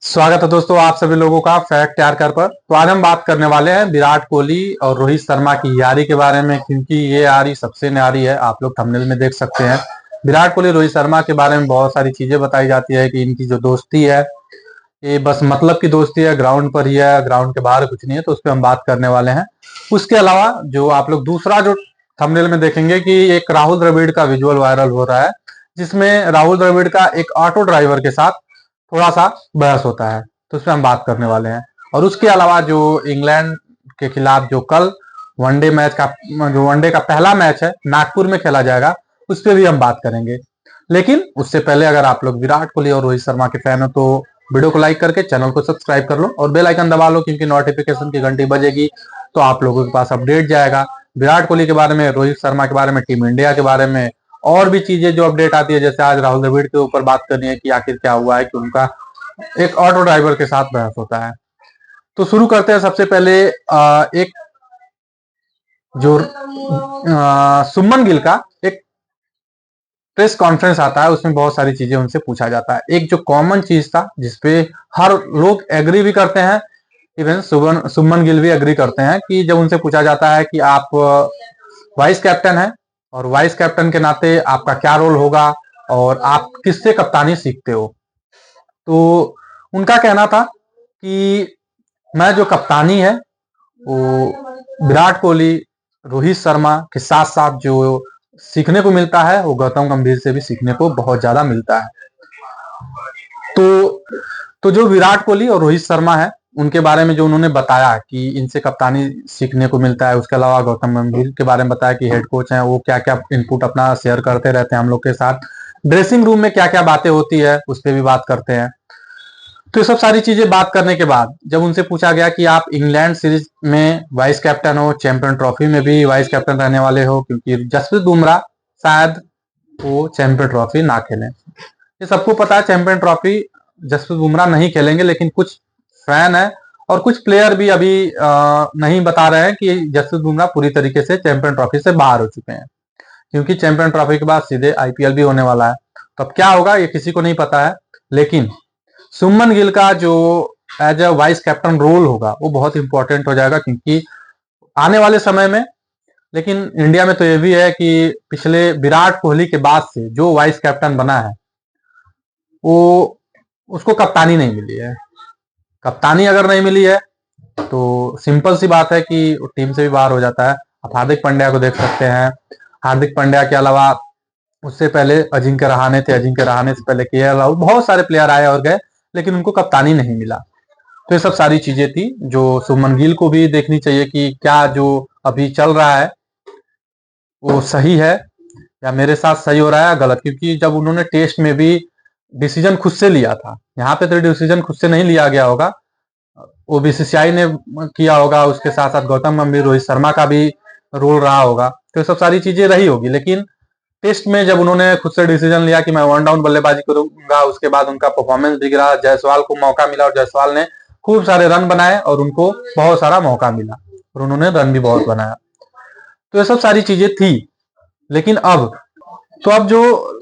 स्वागत है दोस्तों आप सभी लोगों का फैक्ट यारकर पर। तो आज हम बात करने वाले हैं विराट कोहली और रोहित शर्मा की यारी के बारे में, क्योंकि ये यारी सबसे न्यारी है। आप लोग थंबनेल में देख सकते हैं। विराट कोहली रोहित शर्मा के बारे में बहुत सारी चीजें बताई जाती है कि इनकी जो दोस्ती है ये बस मतलब की दोस्ती है, ग्राउंड पर ही है, ग्राउंड के बाहर कुछ नहीं है। तो उस पर हम बात करने वाले हैं। उसके अलावा जो आप लोग दूसरा जो थंबनेल में देखेंगे कि एक राहुल द्रविड़ का विजुअल वायरल हो रहा है, जिसमें राहुल द्रविड़ का एक ऑटो ड्राइवर के साथ थोड़ा सा बहस होता है। तो उस पर हम बात करने वाले हैं। और उसके अलावा जो इंग्लैंड के खिलाफ जो कल वनडे का पहला मैच है नागपुर में खेला जाएगा, उस पर भी हम बात करेंगे। लेकिन उससे पहले अगर आप लोग विराट कोहली और रोहित शर्मा के फैन हो तो वीडियो को लाइक करके चैनल को सब्सक्राइब कर लो और बेल आइकन दबा लो, क्योंकि नोटिफिकेशन की घंटी बजेगी तो आप लोगों के पास अपडेट जाएगा विराट कोहली के बारे में, रोहित शर्मा के बारे में, टीम इंडिया के बारे में, और भी चीजें जो अपडेट आती है। जैसे आज राहुल द्रविड़ के ऊपर बात करनी है कि आखिर क्या हुआ है कि उनका एक ऑटो ड्राइवर के साथ बहस होता है। तो शुरू करते हैं। सबसे पहले एक जो सुमन गिल का एक प्रेस कॉन्फ्रेंस आता है, उसमें बहुत सारी चीजें उनसे पूछा जाता है। एक जो कॉमन चीज था जिसपे हर लोग एग्री भी करते हैं, इवन सुमन गिल भी एग्री करते हैं, कि जब उनसे पूछा जाता है कि आप वाइस कैप्टन हैं और वाइस कैप्टन के नाते आपका क्या रोल होगा और आप किससे कप्तानी सीखते हो, तो उनका कहना था कि मैं जो कप्तानी है वो विराट कोहली, रोहित शर्मा के साथ साथ जो सीखने को मिलता है वो गौतम गंभीर से भी सीखने को बहुत ज्यादा मिलता है। तो जो विराट कोहली और रोहित शर्मा है उनके बारे में जो उन्होंने बताया कि इनसे कप्तानी सीखने को मिलता है, उसके अलावा गौतम गंभीर के बारे में बताया कि हेड कोच हैं, वो क्या क्या इनपुट अपना शेयर करते रहते हैं हम लोग के साथ, ड्रेसिंग रूम में क्या क्या बातें होती है उस पर भी बात करते हैं। तो ये सब सारी चीजें बात करने के बाद जब उनसे पूछा गया कि आप इंग्लैंड सीरीज में वाइस कैप्टन हो, चैंपियन ट्रॉफी में भी वाइस कैप्टन रहने वाले हो, क्योंकि जसप्रीत बुमराह शायद वो चैंपियन ट्रॉफी ना खेलें। ये सबको पता है चैंपियन ट्रॉफी जसप्रीत बुमराह नहीं खेलेंगे, लेकिन कुछ फैन है और कुछ प्लेयर भी अभी नहीं बता रहे हैं कि जसप्रीत बुमराह पूरी तरीके से चैंपियन ट्रॉफी से बाहर हो चुके हैं, क्योंकि चैंपियन ट्रॉफी के बाद सीधे आईपीएल भी होने वाला है। तो अब क्या होगा ये किसी को नहीं पता है। लेकिन सुमन गिल का जो as a vice captain role होगा वो बहुत इंपॉर्टेंट हो जाएगा, क्योंकि आने वाले समय में, लेकिन इंडिया में तो ये भी है कि पिछले विराट कोहली के बाद से जो वाइस कैप्टन बना है वो उसको कप्तानी नहीं मिली है। कप्तानी अगर नहीं मिली है तो सिंपल सी बात है कि वो टीम से भी बाहर हो जाता है। आप हार्दिक पांड्या को देख सकते हैं। हार्दिक पांड्या के अलावा उससे पहले अजिंक्य रहाणे थे, अजिंक्य रहाणे से पहले केएल राहुल, बहुत सारे प्लेयर आए और गए, लेकिन उनको कप्तानी नहीं मिला। तो ये सब सारी चीजें थी जो सुमन गिल को भी देखनी चाहिए कि क्या जो अभी चल रहा है वो सही है या मेरे साथ सही हो रहा है या गलत। क्योंकि जब उन्होंने टेस्ट में भी डिसीजन खुद से लिया था, यहाँ पे तो डिसीजन खुद से नहीं लिया गया होगा, वो बीसीसीआई ने किया होगा, उसके साथ साथ गौतम गंभीर, रोहित शर्मा का भी रोल रहा होगा, तो ये सब सारी चीजें रही होगी। लेकिन टेस्ट में जब उन्होंने खुद से डिसीजन लिया कि मैं वन डाउन बल्लेबाजी करूंगा, उसके बाद उनका परफॉर्मेंस बिगड़ा, जायसवाल को मौका मिला और जायसवाल ने खूब सारे रन बनाए और उनको बहुत सारा मौका मिला और उन्होंने रन भी बहुत बनाया। तो ये सब सारी चीजें थी। लेकिन अब जो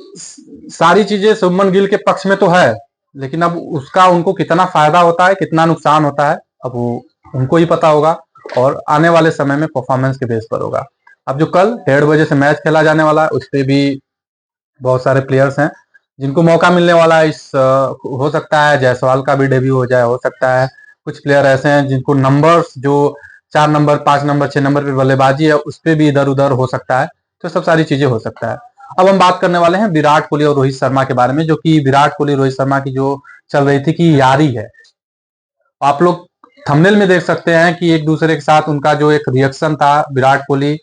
सारी चीजें सुमन गिल के पक्ष में तो है, लेकिन अब उसका उनको कितना फायदा होता है, कितना नुकसान होता है, अब वो उनको ही पता होगा और आने वाले समय में परफॉर्मेंस के बेस पर होगा। अब जो कल 1:30 से मैच खेला जाने वाला है उस पर भी बहुत सारे प्लेयर्स हैं जिनको मौका मिलने वाला है। हो सकता है जायसवाल का भी डेब्यू हो जाए, हो सकता है कुछ प्लेयर ऐसे हैं जिनको नंबर्स जो 4 नंबर, 5 नंबर, 6 नंबर पे बल्लेबाजी है उस पर भी इधर उधर हो सकता है। तो सब सारी चीजें हो सकता है। अब हम बात करने वाले हैं विराट कोहली और रोहित शर्मा के बारे में, जो कि विराट कोहली रोहित शर्मा की जो चल रही थी कि यारी है। आप लोग थंबनेल में देख सकते हैं कि एक दूसरे के साथ उनका जो एक रिएक्शन था, विराट कोहली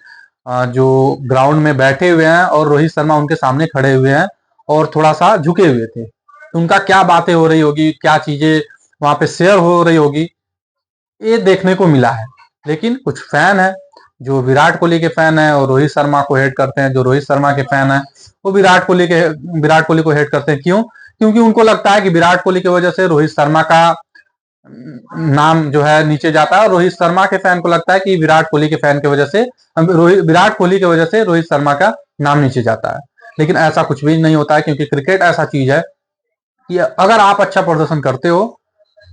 जो ग्राउंड में बैठे हुए हैं और रोहित शर्मा उनके सामने खड़े हुए हैं और थोड़ा सा झुके हुए थे। तो उनका क्या बातें हो रही होगी, क्या चीजें वहां पे शेयर हो रही होगी, ये देखने को मिला है। लेकिन कुछ फैन है जो विराट कोहली के फैन है और रोहित शर्मा को हेट करते हैं, जो रोहित शर्मा के फैन है वो विराट कोहली को हेट करते हैं। क्यों? क्योंकि उनको लगता है कि विराट कोहली की वजह से रोहित शर्मा का नाम जो है नीचे जाता है और रोहित शर्मा के फैन को लगता है कि विराट कोहली के फैन की वजह से, विराट कोहली की वजह से रोहित शर्मा का नाम नीचे जाता है। लेकिन ऐसा कुछ भी नहीं होता है, क्योंकि क्रिकेट ऐसा चीज है कि अगर आप अच्छा प्रदर्शन करते हो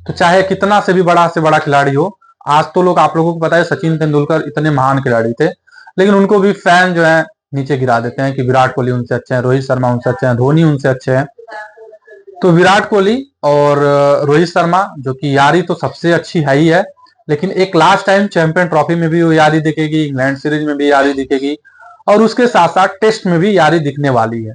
तो चाहे कितना से बड़ा खिलाड़ी हो, आज तो लोग, आप लोगों को पता है सचिन तेंदुलकर इतने महान खिलाड़ी थे, लेकिन उनको भी फैन जो है नीचे गिरा देते हैं कि विराट कोहली उनसे अच्छे हैं, रोहित शर्मा उनसे अच्छे हैं, धोनी उनसे अच्छे हैं। तो विराट कोहली और रोहित शर्मा जो कि यारी तो सबसे अच्छी है ही है, लेकिन एक लास्ट टाइम चैंपियन ट्रॉफी में भी वो यारी दिखेगी, इंग्लैंड सीरीज में भी यारी दिखेगी, और उसके साथ साथ टेस्ट में भी यारी दिखने वाली है।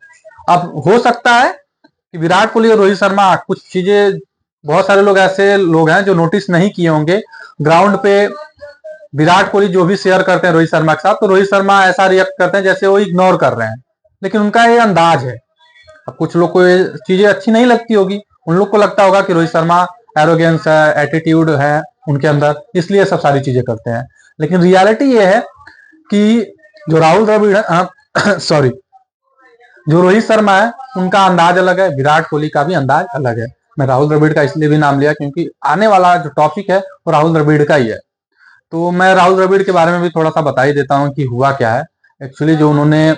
अब हो सकता है कि विराट कोहली और रोहित शर्मा कुछ चीजें, बहुत सारे लोग ऐसे लोग हैं जो नोटिस नहीं किए होंगे ग्राउंड पे, विराट कोहली जो भी शेयर करते हैं रोहित शर्मा के साथ, तो रोहित शर्मा ऐसा रिएक्ट करते हैं जैसे वो इग्नोर कर रहे हैं, लेकिन उनका ये अंदाज है। अब कुछ लोग को ये चीजें अच्छी नहीं लगती होगी, उन लोग को लगता होगा कि रोहित शर्मा एरोगेंस है, एटीट्यूड है उनके अंदर, इसलिए सब सारी चीजें करते हैं। लेकिन रियलिटी ये है कि जो राहुल द्रविड़ है सॉरी जो रोहित शर्मा है उनका अंदाज अलग है, विराट कोहली का भी अंदाज अलग है। मैं राहुल द्रविड़ का इसलिए भी नाम लिया क्योंकि आने वाला जो टॉपिक है वो राहुल द्रविड़ का ही है। तो मैं राहुल द्रविड़ के बारे में भी थोड़ा सा बता ही देता हूं कि हुआ क्या है। एक्चुअली जो उन्होंने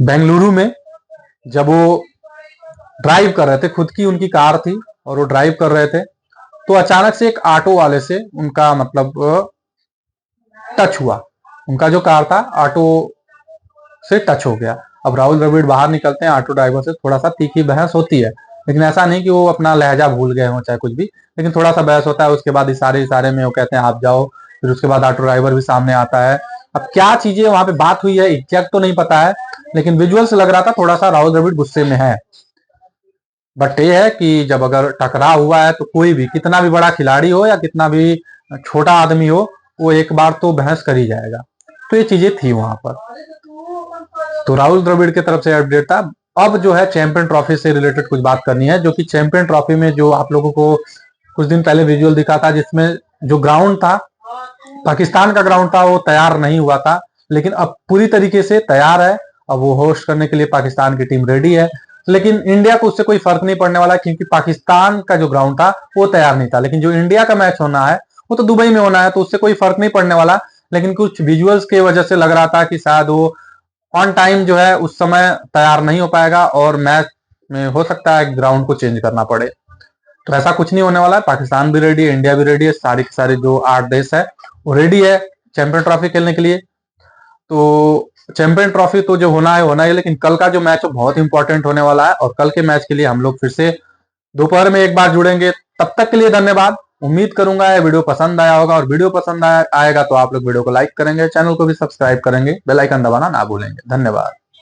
बेंगलुरु में जब वो ड्राइव कर रहे थे, खुद की उनकी कार थी और वो ड्राइव कर रहे थे, तो अचानक से एक ऑटो वाले से उनका मतलब टच हुआ, उनका जो कार था ऑटो से टच हो गया। अब राहुल द्रविड़ बाहर निकलते हैं, ऑटो ड्राइवर से थोड़ा सा तीखी बहस होती है, लेकिन ऐसा नहीं कि वो अपना लहजा भूल गए हो चाहे कुछ भी, लेकिन थोड़ा सा बहस होता है। उसके बाद इशारे इशारे में वो कहते हैं आप जाओ, फिर उसके बाद ऑटो ड्राइवर भी सामने आता है। अब क्या चीजें वहां पे बात हुई है एग्जैक्ट तो नहीं पता है, लेकिन विजुअल से लग रहा था थोड़ा सा राहुल द्रविड़ गुस्से में है। बट ये है कि जब अगर टकराव हुआ है तो कोई भी, कितना भी बड़ा खिलाड़ी हो या कितना भी छोटा आदमी हो, वो एक बार तो बहस कर ही जाएगा। तो ये चीजें थी वहां पर। तो राहुल द्रविड़ की तरफ से अपडेट था। अब जो है चैंपियन ट्रॉफी से रिलेटेड कुछ बात करनी है, जो कि चैंपियन ट्रॉफी में जो आप लोगों को कुछ दिन पहले विजुअल दिखा था, जिसमें जो ग्राउंड था, पाकिस्तान का ग्राउंड था, वो तैयार नहीं हुआ था, लेकिन अब पूरी तरीके से तैयार है। अब वो होस्ट करने के लिए पाकिस्तान की टीम रेडी है, लेकिन इंडिया को उससे कोई फर्क नहीं पड़ने वाला, क्योंकि पाकिस्तान का जो ग्राउंड था वो तैयार नहीं था। लेकिन जो इंडिया का मैच होना है वो तो दुबई में होना है, तो उससे कोई फर्क नहीं पड़ने वाला। लेकिन कुछ विजुअल्स की वजह से लग रहा था कि शायद वो ऑन टाइम जो है उस समय तैयार नहीं हो पाएगा और मैच में हो सकता है ग्राउंड को चेंज करना पड़े। तो ऐसा कुछ नहीं होने वाला है। पाकिस्तान भी रेडी है, इंडिया भी रेडी है, सारी की सारी जो 8 देश है वो रेडी है चैंपियन ट्रॉफी खेलने के लिए। तो चैंपियन ट्रॉफी तो जो होना है, लेकिन कल का जो मैच है बहुत इंपॉर्टेंट होने वाला है, और कल के मैच के लिए हम लोग फिर से दोपहर में एक बार जुड़ेंगे। तब तक के लिए धन्यवाद। उम्मीद करूंगा ये वीडियो पसंद आया होगा, और वीडियो पसंद आएगा तो आप लोग वीडियो को लाइक करेंगे, चैनल को भी सब्सक्राइब करेंगे, बेल आइकन दबाना ना भूलेंगे। धन्यवाद।